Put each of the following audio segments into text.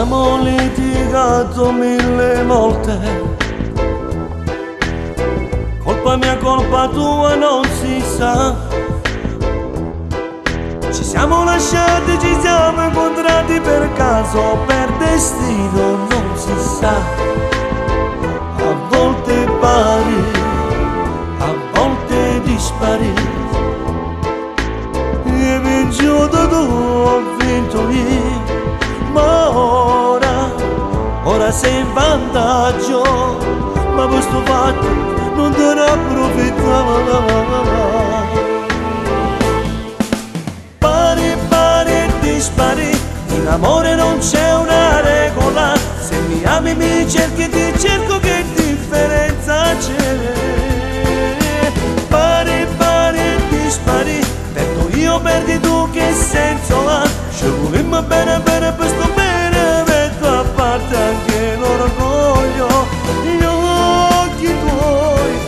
Abbiamo litigato 1000 volte, colpa mia, colpa tua non si sa. Ci siamo lasciati, ci siamo incontrati per caso, per destino non si sa. A volte pari, a volte dispari. E vinciuto tu, ho vinto io, ma ora sei in vantaggio, ma questo fatto non te ne approfittava. Pari, pari e dispari, in amore non c'è una regola. Se mi ami mi cerchi, ti cerco, che differenza c'è? Pari, pari e dispari, perdo io, perdi tu, che senso ha? Ci volimmo bene, bene, per sto bene, metto a parte anche l'orgoglio. Gli occhi tuoi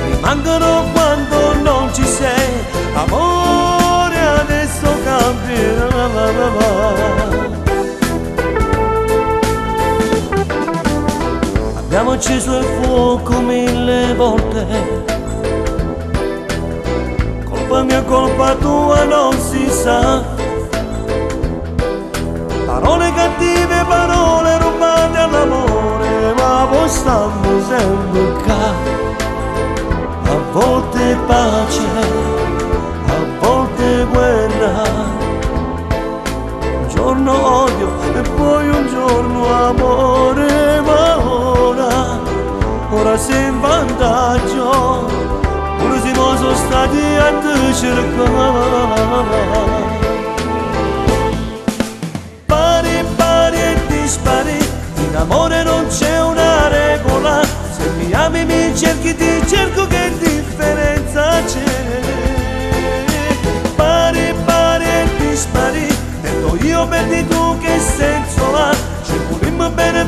mi mancano quando non ci sei, amore, adesso cambierà. Abbiamo acceso il fuoco 1000 volte, colpa mia, colpa tua non si sa. Parole cattive, parole rubate all'amore, ma poi stanno sempre qua. A volte pace, a volte guerra, un giorno odio e poi un giorno amore. Ma ora sei in vantaggio, pure se noi sono stati a te cercare. Pari, pari e dispari, in amore non c'è una regola. Se mi ami mi cerchi, ti cerco, che differenza c'è? Pari, pari e dispari, perdo io, perdi tu, che senso ha? Ci volimmo bene,